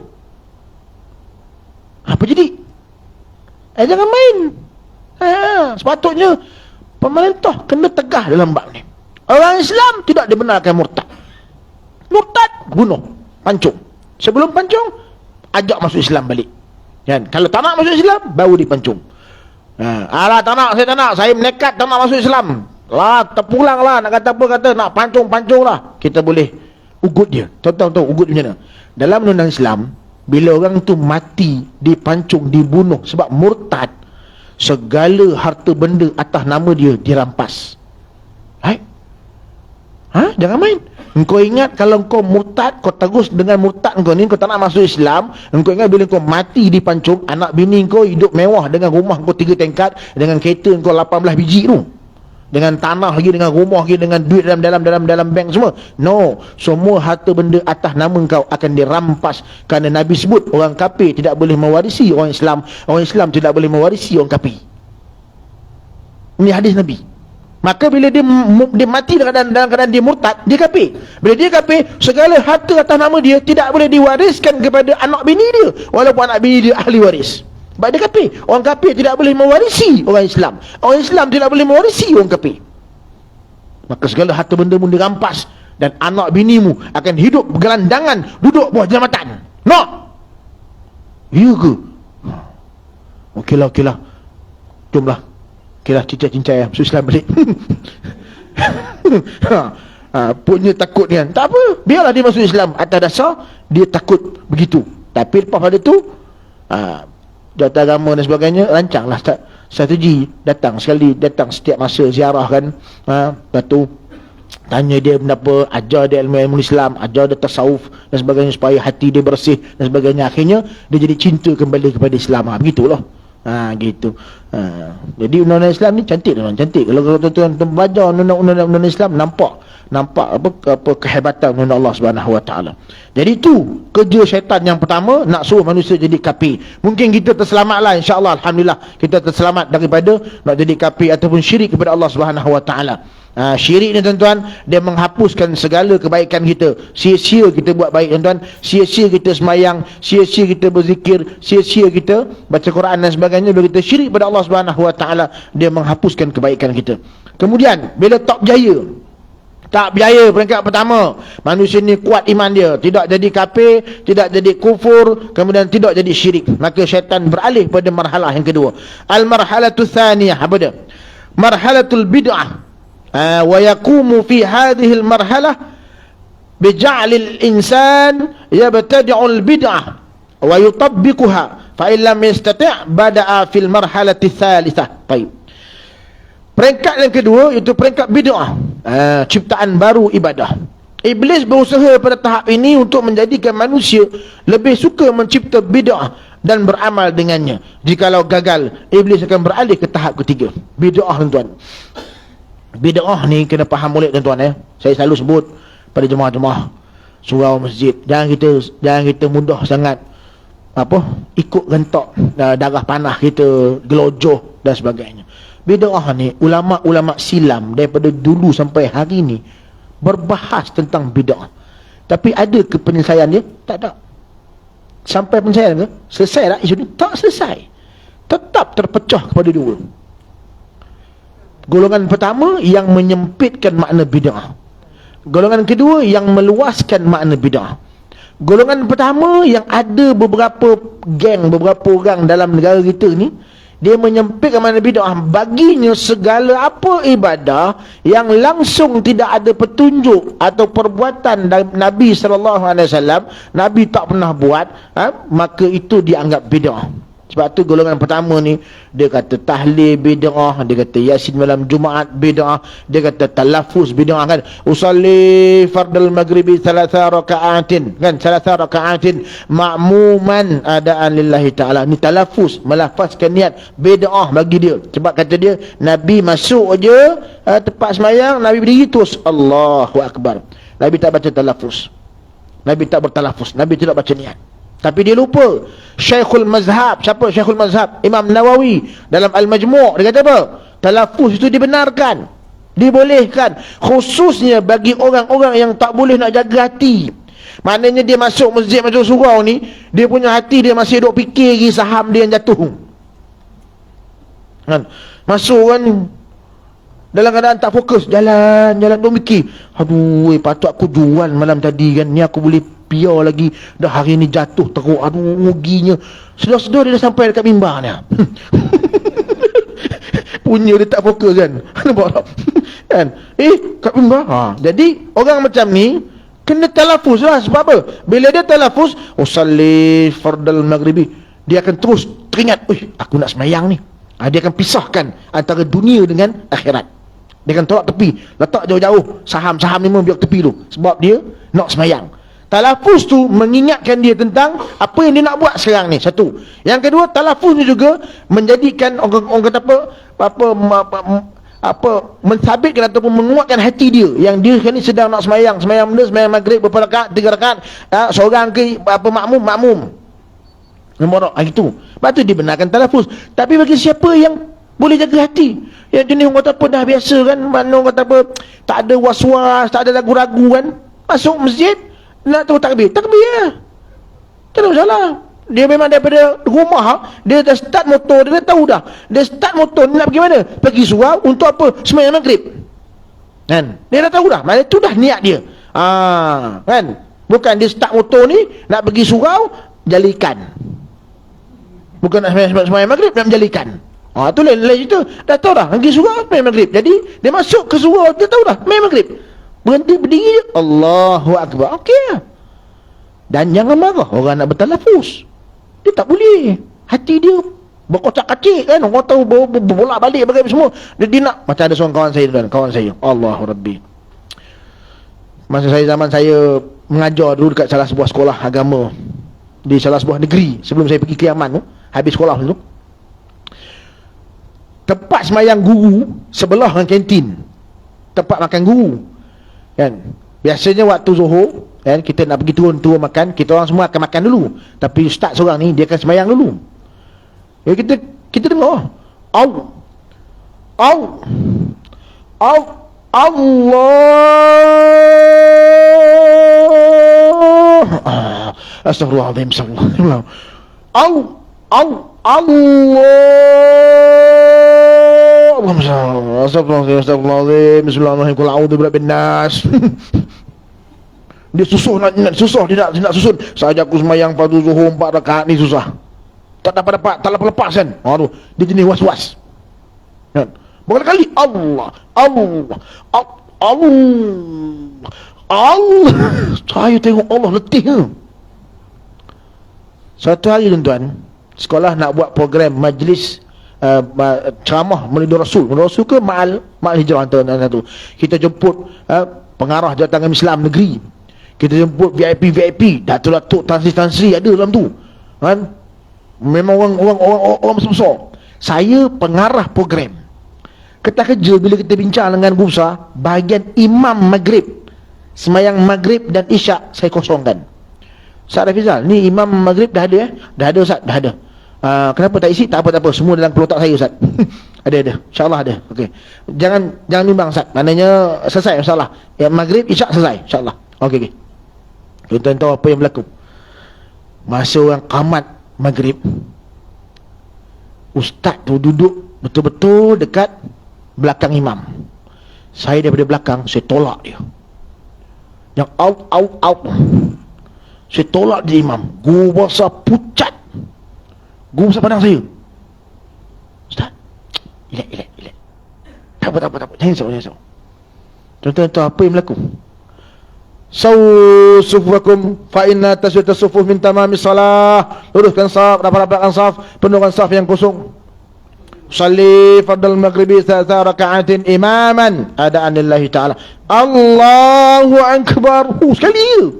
Apa jadi? Jangan main. Sepatutnya pemerintah kena tegah dalam bab ni. Orang Islam tidak dibenarkan murtad. Bunuh, pancung. Sebelum pancung, ajak masuk Islam balik. Kan? Kalau tak nak masuk Islam, baru dipancung. Alah saya tak nak, saya menekat tak nak masuk Islam. Terpulang lah, nak kata apa kata, nak pancung lah. Kita boleh ugut dia. Tahu ugut macam mana? Dalam undang Islam, bila orang tu mati, dipancung, dibunuh sebab murtad, segala harta benda atas nama dia dirampas. Jangan main. Engkau ingat kalau engkau murtad, kau terus dengan murtad engkau ni, kau tak nak masuk Islam, engkau ingat bila engkau mati dipancung, anak bini engkau hidup mewah dengan rumah engkau 3 tingkat, dengan kereta engkau 18 biji tu, dengan tanah lagi, dengan rumah lagi, dengan duit dalam bank semua. No, semua harta benda atas nama engkau akan dirampas. Kerana Nabi sebut orang kafir tidak boleh mewarisi orang Islam, orang Islam tidak boleh mewarisi orang kafir. Ini hadis Nabi. Maka bila dia mati dalam keadaan dia murtad, dia kafir. Bila dia kafir, segala harta atas nama dia tidak boleh diwariskan kepada anak bini dia, walaupun anak bini dia ahli waris. Sebab dia kafir. Orang kafir tidak boleh mewarisi orang Islam. Orang Islam tidak boleh mewarisi orang kafir. Maka segala harta benda mu dirampas, dan anak binimu akan hidup bergelandangan, duduk bawah jambatan. Nak? Ya ke? Okeylah. Jomlah. Okeylah, cincai masuk Islam balik. Punya takut ni kan. Tak apa, biarlah dia masuk Islam atas dasar dia takut begitu. Tapi lepas pada tu, jawatan agama dan sebagainya rancanglah strategi, datang setiap masa ziarah kan. Lepas tu tanya dia benda apa, ajar dia ilmu Islam, ajar dia tasawuf dan sebagainya, supaya hati dia bersih dan sebagainya. Akhirnya dia jadi cinta kembali kepada Islam. Begitulah. Gitu. Jadi undang-undang Islam ni cantik, tuan, cantik. Kalau tuan-tuan baca undang-undang Islam, nampak apa kehebatan undang Allah Subhanahu Wa Taala. Jadi itu kerja syaitan yang pertama, nak suruh manusia jadi kafir. Mungkin kita terselamatlah, insya-Allah, alhamdulillah kita terselamat daripada nak jadi kafir ataupun syirik kepada Allah Subhanahu Wa Taala. Syirik ni, tuan-tuan, dia menghapuskan segala kebaikan kita. Sia-sia kita buat baik, tuan-tuan. Sia-sia kita semayang, sia-sia kita berzikir, sia-sia kita baca Quran dan sebagainya. Bila kita syirik pada Allah Subhanahu Wa Taala, dia menghapuskan kebaikan kita. Kemudian bila tak berjaya peringkat pertama, manusia ni kuat iman dia, tidak jadi kafir, tidak jadi kufur, kemudian tidak jadi syirik, maka syaitan beralih pada marhalah yang kedua. Al-marhalatu tsaniyah, apa dia? Marhalatul bid'ah. Wa yaqumu fi hadhihi al-marhalah bij'alil insan yabtadi'ul bid'ah wa yutabbiquha fa in lam yastati' bada'a fil marhalati tsalitsah. Baik. Peringkat yang kedua itu peringkat bid'ah, ciptaan baru ibadah. Iblis berusaha pada tahap ini untuk menjadikan manusia lebih suka mencipta bid'ah dan beramal dengannya. Jikalau gagal, Iblis akan beralih ke tahap ketiga, bid'ah, tuan-tuan. Bid'ah ni kena faham molek, tuan-tuan. Saya selalu sebut pada jemaah-jemaah surau masjid, jangan kita mudah sangat ikut gentok darah panah kita, gelojoh dan sebagainya. Bid'ah ni ulama-ulama silam daripada dulu sampai hari ni berbahas tentang bid'ah. Tapi ada ke penyelesaian dia? Tak ada. Sampai penyelesaian ke? Selesai tak isu ni? Tak selesai. Tetap terpecah kepada dua. Golongan pertama yang menyempitkan makna bid'ah. Golongan kedua yang meluaskan makna bid'ah. Golongan pertama yang ada beberapa geng, beberapa orang dalam negara kita ni, dia menyempitkan makna bid'ah. Baginya segala apa ibadah yang langsung tidak ada petunjuk atau perbuatan dari Nabi SAW, Nabi tak pernah buat, maka itu dianggap bid'ah. Sebab tu golongan pertama ni, dia kata tahlil bid'ah, dia kata yasin malam Jumaat bid'ah, dia kata talafuz bid'ah, kan. Usalli fardal maghribi thalatha raka'atin, kan, thalatha raka'atin ma'muman adaan lillahi ta'ala. Ni talafuz, melafazkan niat, bid'ah bagi dia. Sebab kata dia, Nabi masuk je tempat semayang, Nabi berdiri terus Allahu Akbar. Nabi tak baca talafuz, Nabi tak bertalafuz, Nabi tidak baca niat. Tapi dia lupa Syekhul Mazhab. Siapa Syekhul Mazhab? Imam Nawawi dalam Al-Majmu', dia kata apa? Talafuz itu dibenarkan, dibolehkan, khususnya bagi orang-orang yang tak boleh nak jaga hati. Maknanya dia masuk masjid, masuk surau ni, dia punya hati dia masih duk fikir lagi saham dia yang jatuh, kan? Masuk kan dalam keadaan tak fokus, jalan duk mikir, aduh, patut aku jual malam tadi, kan, ni aku boleh biar lagi, dah hari ni jatuh teruk, aduh ruginya. Sedar-sedar dia dah sampai dekat mimbar ni. Punya dia tak fokus, kan. Nampak tak? Kan? Kat mimbar. Jadi orang macam ni kena talafuz lah. Sebab apa? Bila dia talafuz, usalli fardal maghribi, dia akan terus teringat, aku nak semayang ni. Dia akan pisahkan antara dunia dengan akhirat. Dia akan tolak tepi, letak jauh-jauh saham-saham ni biar tepi tu, sebab dia nak semayang. Talafuz tu mengingatkan dia tentang apa yang dia nak buat sekarang ni. Satu. Yang kedua, talafuz ni juga menjadikan orang kata mensabitkan ataupun menguatkan hati dia, yang dia kan ni sedang nak semayang maghrib berapa rakaat, 3 rakaat, seorang ke makmum. Nombor itu. Lepas tu dibenarkan talafuz. Tapi bagi siapa yang boleh jaga hati, yang jenis orang kata apa dah biasa, kan, mana orang kata apa, tak ada was-was, tak ada ragu-ragu, kan, masuk masjid nak tahu takbir lah, tak ada masalah. Dia memang daripada rumah, dia dah start motor, dia dah tahu dah, dia start motor ni nak pergi mana, pergi surau untuk apa, sembahyang maghrib, kan, dia dah tahu dah, maksudnya tu dah niat dia, kan, bukan dia start motor ni nak pergi surau jalikan, bukan nak sembahyang maghrib, nak menjalikan. Tu lain cerita. Dah tahu dah pergi surau sembahyang maghrib, jadi dia masuk ke surau, dia tahu dah sembahyang maghrib, berhenti berdiri, Allahu Akbar, okey lah. Dan jangan marah orang nak bertalafuz, dia tak boleh, hati dia berkocak-kacik, kan, orang tahu berbolak balik bagaimana semua, dia nak, macam ada seorang kawan saya, Allahu Rabbi, masa zaman saya mengajar dulu dekat salah sebuah sekolah agama di salah sebuah negeri, sebelum saya pergi ke Yaman tu, habis sekolah tu, tempat semayang guru sebelah dengan kantin tempat makan guru, kan. Biasanya waktu Zuhur, kan, kita nak pergi turun makan, kita orang semua akan makan dulu, tapi ustaz seorang ni dia akan sembahyang dulu. Ya, kita dengar Allah, astagfirullahaladzim, Astagfirullahaladzim, Bismillahirrahmanirrahim, dia susah nak susah, dia nak susun, saja aku semayang fardu zuhur 4 rakaat ni susah, tak dapat tak lepas, kan. Dia jenis was-was, kan. Berkali-kali Allah, saya tengok Allah letih. Satu hari, tuan-tuan, sekolah nak buat program majlis ceramah Maulidur Rasul ke Ma'al Hijrah, antara satu. Kita jemput pengarah Jabatan Islam Negeri, kita jemput VIP, datuk-datuk, tan-sri ada dalam tu kan, memang orang besar-besar. Saya pengarah program. Ketika kerja bila kita bincang dengan guru besar, bahagian imam maghrib, semayang maghrib dan isyak saya kosongkan. Ustaz Rafizal, ni imam maghrib dah ada Dah ada Ustaz, dah ada. Kenapa tak isi? Tak apa, semua dalam pelotak saya Ustaz. ada, insyaAllah ada. Okey. Jangan bimbang Ustaz, maknanya selesai insyaAllah. Ya, maghrib isyak selesai insyaAllah. Okey. Tuan-tuan tahu apa yang berlaku? Masa orang qamat maghrib, ustaz tu duduk betul-betul dekat belakang imam. Saya daripada belakang, saya tolak dia. Yang out. Saya tolak dia imam. Guru besar pucat. Guru besar pandang saya. Ustaz, relax. Tak apa. Jangan risau. Tuan-tuan tahu apa yang berlaku? Sawu sufufakum fa inna taswiyata sufuf min tamami salah. Luruskan saf, rapat-rapatkan saf, penuhkan saf yang kosong. Salli fardal maghribi thalatha raka'atin imaman adaan lillahi ta'ala. Allahu akbar. Sekali.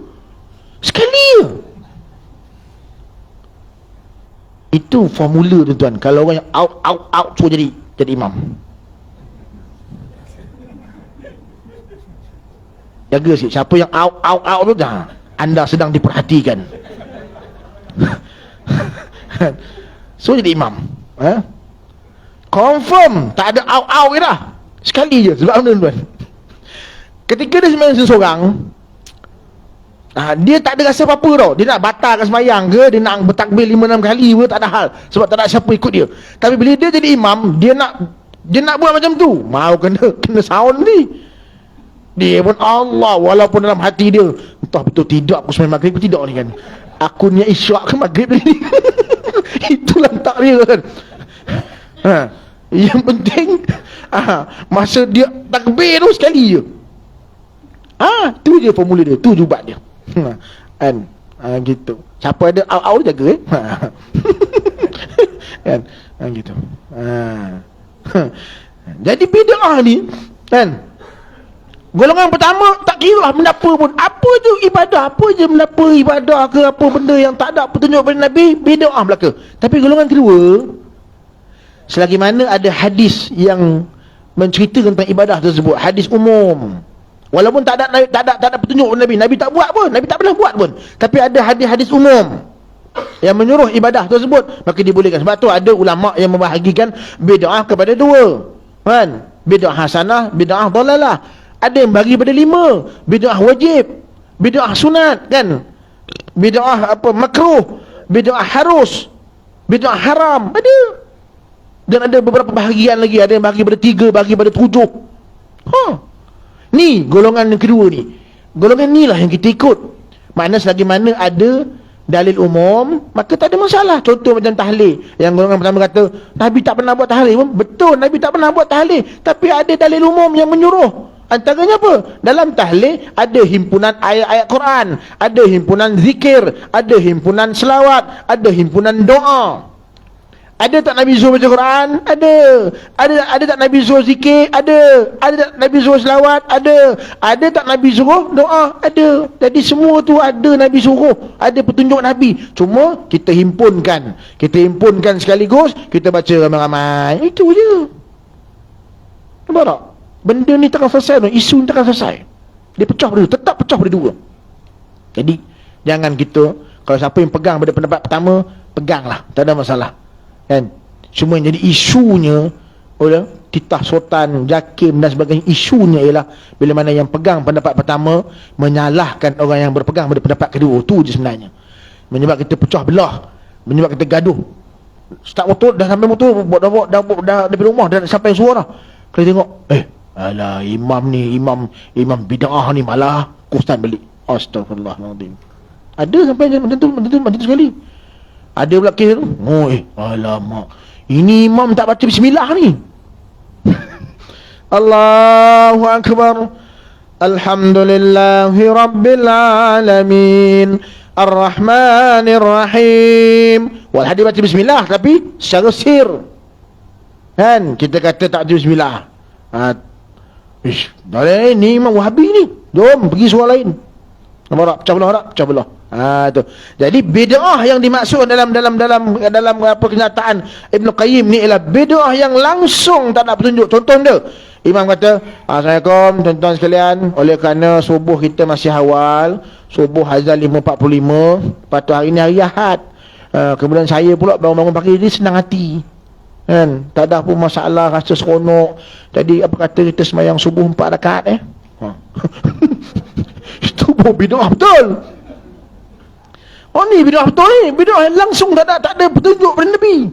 Itu formula tuan-tuan. Kalau orang yang out suruh jadi imam. Jaga sikit. Siapa yang out tu dah, anda sedang diperhatikan. So jadi imam. Confirm tak ada out dah. Sekali je. Sebab mana tuan? Ketika dia sembahyang seorang, dia tak ada rasa apa-apa tau. Dia nak batalkan sembahyang ke, dia nak bertakbir 5-6 kali ke, tak ada hal. Sebab tak ada siapa ikut dia. Tapi bila dia jadi imam, dia nak buat macam tu. Mau kena sound ni. Dia pun Allah, walaupun dalam hati dia, entah betul tidak aku sembahyang maghrib ke tidak ni kan. Aku niat isyak ke maghrib ni. Itulah tak dia kan. Yang penting masa dia takbir tu sekali je. Tu je formula dia, tu jubat dia. Kan? Gitu. Siapa ada au jaga kan? Gitu. Jadi bid'ah ni kan, golongan pertama tak kira menapa pun. Apa je ibadah, apa je menapa ibadah ke apa benda yang tak ada petunjuk daripada Nabi, bid'ah belaka. Tapi golongan kedua, selagi mana ada hadis yang menceritakan tentang ibadah tersebut, hadis umum, walaupun tak ada petunjuk daripada Nabi tak buat pun, Nabi tak pernah buat pun, tapi ada hadis-hadis umum yang menyuruh ibadah tersebut, maka dibolehkan. Sebab tu ada ulama yang membahagikan bid'ah kepada dua kan, bid'ah hasanah, bid'ah dhalalah. Ada yang bagi pada 5, bid'ah wajib, bid'ah sunat kan, bid'ah makruh, bid'ah harus, bid'ah haram, ada. Dan ada beberapa bahagian lagi, ada yang bagi pada 3, bagi pada 7. Ni golongan yang kedua ni. Golongan ni lah yang kita ikut. Makna selagi mana ada dalil umum, maka tak ada masalah. Contoh macam tahlil, yang golongan pertama kata Nabi tak pernah buat tahlil. Betul, Nabi tak pernah buat tahlil, tapi ada dalil umum yang menyuruh. Antaranya apa? Dalam tahlil ada himpunan ayat-ayat Quran, ada himpunan zikir, ada himpunan selawat, ada himpunan doa. Ada tak Nabi suruh baca Quran? Ada tak Nabi suruh zikir? Ada tak Nabi suruh selawat? Ada tak Nabi suruh doa? Ada. Jadi semua tu ada Nabi suruh, ada petunjuk Nabi. Cuma kita himpunkan sekaligus, kita baca ramai-ramai. Itu je. Nampak tak? Benda ni takkan selesai, isu ni takkan selesai. Dia pecah pada dua, tetap pecah pada dua. Jadi jangan kita, kalau siapa yang pegang pada pendapat pertama, peganglah, tak ada masalah kan. Cuma yang jadi isunya titah sultan, jakim dan sebagainya, isunya ialah bila mana yang pegang pendapat pertama menyalahkan orang yang berpegang pada pendapat kedua. Tu je sebenarnya, menyebab kita pecah belah, menyebab kita gaduh. Start motor, dah sampai motor, dah dari rumah, dah sampai suara, kita tengok alah, imam ni, imam bid'ah ni malah kusan balik. Astagfirullahaladzim. Ada sampai macam tu sekali. Ada pula kes tu, alamak, ini imam tak baca bismillah ni. Allahu akbar. Alhamdulillahi rabbil alamin, Ar-Rahmanir Rahim. Walhadi baca bismillah tapi secara sir kan, kita kata tak baca bismillah. Ni imam Wahabi ni, Jom pergi surau lain. Nampak tak? Pecah belah tak? Pecah belah. Tu. Jadi bid'ah yang dimaksud dalam apa kenyataan Ibn Qayyim ni ialah bid'ah yang langsung tak ada petunjuk. Contoh dia, imam kata, Assalamualaikum tuan-tuan sekalian, oleh kerana subuh kita masih awal, subuh azan 5.45, lepas tu hari ni hari Ahad, kemudian saya pula bangun-bangun pagi ni senang hati, kan, tak ada pun masalah, rasa seronok. Jadi apa kata kita sembahyang subuh 4 rakaat itu bid'ah betul. Oh ni bid'ah betul ni, bid'ah yang langsung tak ada petunjuk pada Nabi.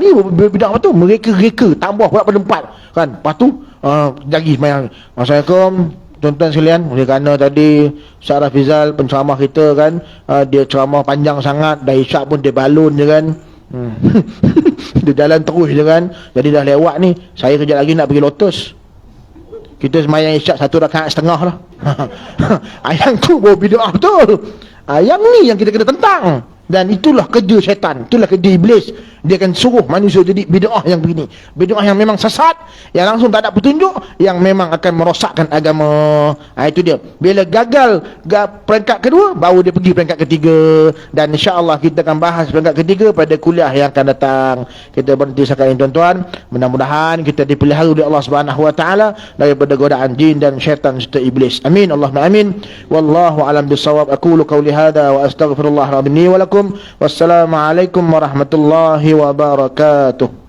Ni bid'ah betul, mereka tambah pula pada 4 kan. Lepas tu lagi sembahyang. Assalamualaikum tuan-tuan sekalian, oleh kerana tadi Ustaz Rafizal penceramah kita kan, dia ceramah panjang sangat, dah isyak pun dia balun je kan. Dia jalan terus je kan. Jadi dah lewat ni, saya kejap lagi nak pergi Lotus. Kita sembahyang isyak 1 rakaat setengah lah. Yang tu baru bid'ah betul. Yang ni yang kita kena tentang. Dan itulah kerja syaitan, itulah kerja iblis. Dia akan suruh manusia jadi bid'ah yang begini, bid'ah yang memang sesat, yang langsung tak ada petunjuk, yang memang akan merosakkan agama. Itu dia. Bila gagal peringkat kedua, baru dia pergi peringkat ketiga. Dan insya-Allah kita akan bahas peringkat ketiga pada kuliah yang akan datang. Kita berhenti sekali tuan-tuan. Mudah-mudahan kita dipelihara oleh Allah Subhanahu wa taala daripada godaan jin dan syaitan serta iblis. Amin Allahumma amin. Wallahu a'lam bissawab. Aqulu qawli hadza wa astaghfirullah li wa lakum. Wassalamualaikum warahmatullahi wabarakatuh.